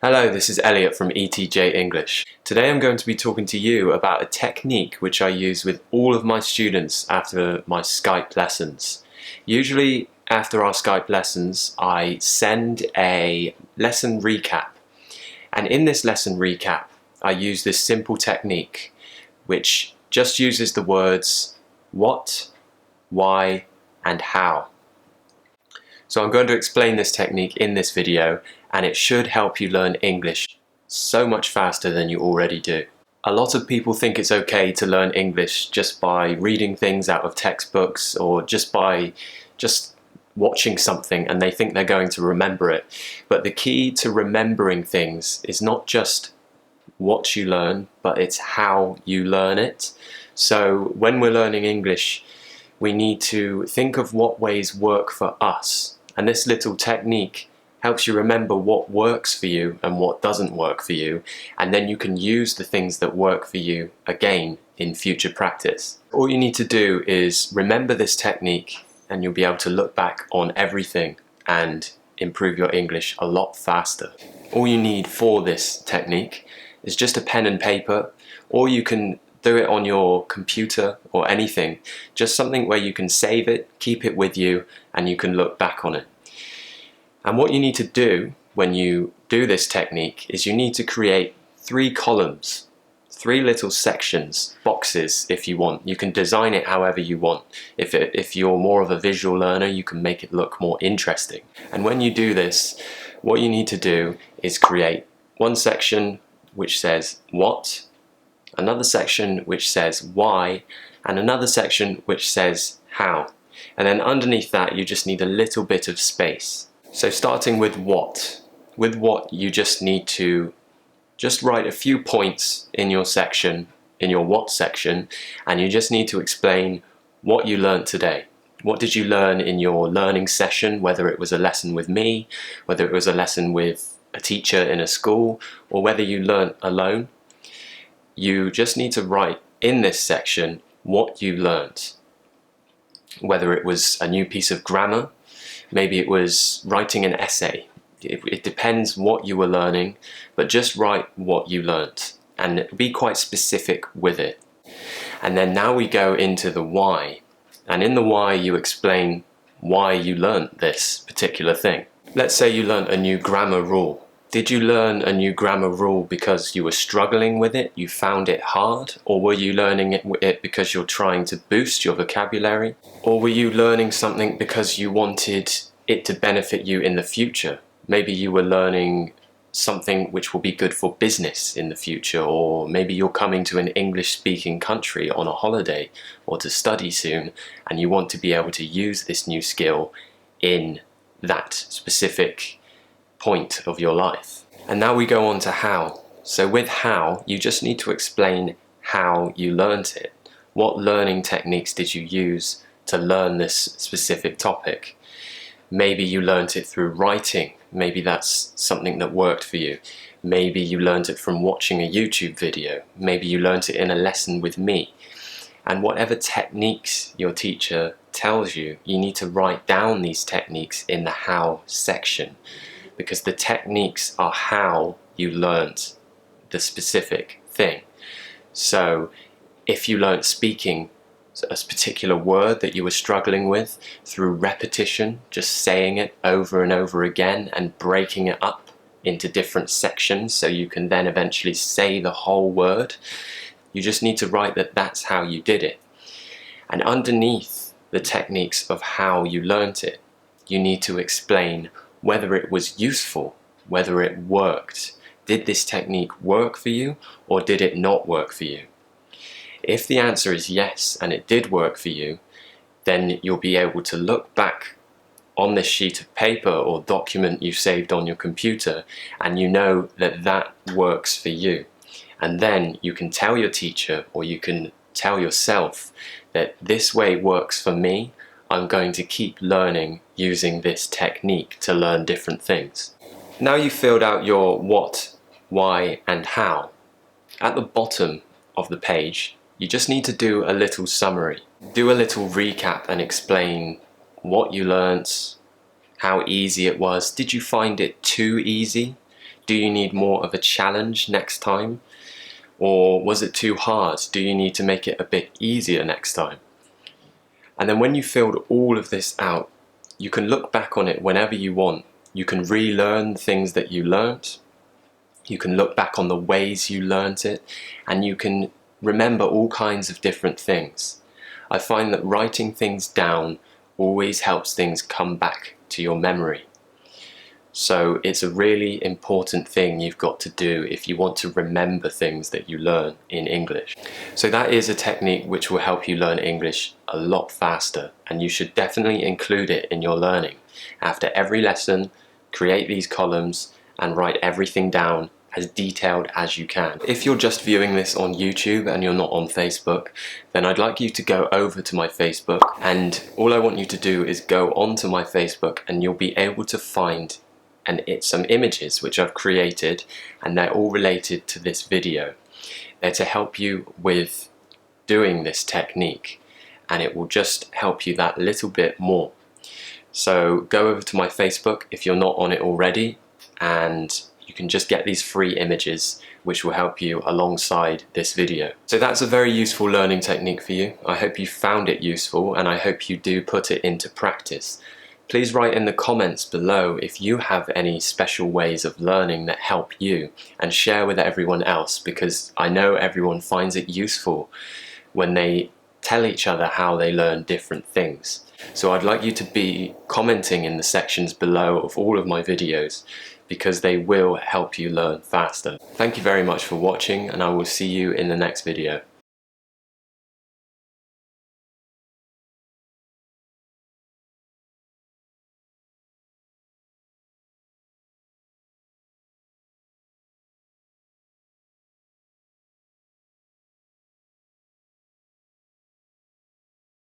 Hello, this is Elliot from ETJ English. Today I'm going to be talking to you about a technique which I use with all of my students after my Skype lessons. Usually after our Skype lessons I send a lesson recap, and in this lesson recap I use this simple technique which just uses the words what, why and how. So I'm going to explain this technique in this video, and it should help you learn English so much faster than you already do. A lot of people think it's okay to learn English just by reading things out of textbooks or just by watching something, and they think they're going to remember it. But the key to remembering things is not just what you learn, but it's how you learn it. So when we're learning English, we need to think of what ways work for us. And this little technique helps you remember what works for you and what doesn't work for you, and then you can use the things that work for you again in future practice. All you need to do is remember this technique and you'll be able to look back on everything and improve your English a lot faster. All you need for this technique is just a pen and paper, or you can do it on your computer or anything, just something where you can save it, keep it with you, and you can look back on it. And what you need to do when you do this technique is you need to create 3 columns, 3 little sections, boxes if you want. You can design it however you want. If you're more of a visual learner, you can make it look more interesting. And when you do this, what you need to do is create one section which says what, another section which says why, and another section which says how. And then underneath that you just need a little bit of space. So starting with what. With what you just need to write a few points in your section, in your what section, and you just need to explain what you learned today. What did you learn in your learning session, whether it was a lesson with me, whether it was a lesson with a teacher in a school, or whether you learned alone. You just need to write in this section what you learned. Whether it was a new piece of grammar, maybe it was writing an essay. It depends what you were learning, but just write what you learnt and be quite specific with it. And then now we go into the why. And in the why you explain why you learnt this particular thing. Let's say you learnt a new grammar rule. Did you learn a new grammar rule because you were struggling with it, you found it hard, or were you learning it because you're trying to boost your vocabulary? Or were you learning something because you wanted it to benefit you in the future? Maybe you were learning something which will be good for business in the future, or maybe you're coming to an English-speaking country on a holiday or to study soon, and you want to be able to use this new skill in that specific point of your life. And now we go on to how. So with how, you just need to explain how you learned it. What learning techniques did you use to learn this specific topic? Maybe you learned it through writing. Maybe that's something that worked for you. Maybe you learned it from watching a YouTube video. Maybe you learned it in a lesson with me. And whatever techniques your teacher tells you, you need to write down these techniques in the how section, because the techniques are how you learnt the specific thing. So if you learnt speaking a particular word that you were struggling with through repetition, just saying it over and over again and breaking it up into different sections so you can then eventually say the whole word, you just need to write that that's how you did it. And underneath the techniques of how you learnt it, you need to explain whether it was useful, whether it worked. Did this technique work for you, or did it not work for you? If the answer is yes, and it did work for you, then you'll be able to look back on this sheet of paper or document you saved on your computer, and you know that that works for you. And then you can tell your teacher, or you can tell yourself, that this way works for me. I'm going to keep learning using this technique to learn different things. Now you've filled out your what, why and how. At the bottom of the page, you just need to do a little summary. Do a little recap and explain what you learnt, how easy it was. Did you find it too easy? Do you need more of a challenge next time? Or was it too hard? Do you need to make it a bit easier next time? And then when you filled all of this out, you can look back on it whenever you want. You can relearn things that you learnt. You can look back on the ways you learnt it, and you can remember all kinds of different things. I find that writing things down always helps things come back to your memory. So it's a really important thing you've got to do if you want to remember things that you learn in English. So that is a technique which will help you learn English a lot faster, and you should definitely include it in your learning. After every lesson, create these columns and write everything down as detailed as you can. If you're just viewing this on YouTube and you're not on Facebook, then I'd like you to go over to my Facebook, and all I want you to do is go onto my Facebook and you'll be able to find some images which I've created, and they're all related to this video. They're to help you with doing this technique, and it will just help you that little bit more. So go over to my Facebook if you're not on it already, and you can just get these free images which will help you alongside this video. So that's a very useful learning technique for you. I hope you found it useful, and I hope you do put it into practice. Please write in the comments below if you have any special ways of learning that help you, and share with everyone else, because I know everyone finds it useful when they tell each other how they learn different things. So I'd like you to be commenting in the sections below of all of my videos, because they will help you learn faster. Thank you very much for watching, and I will see you in the next video.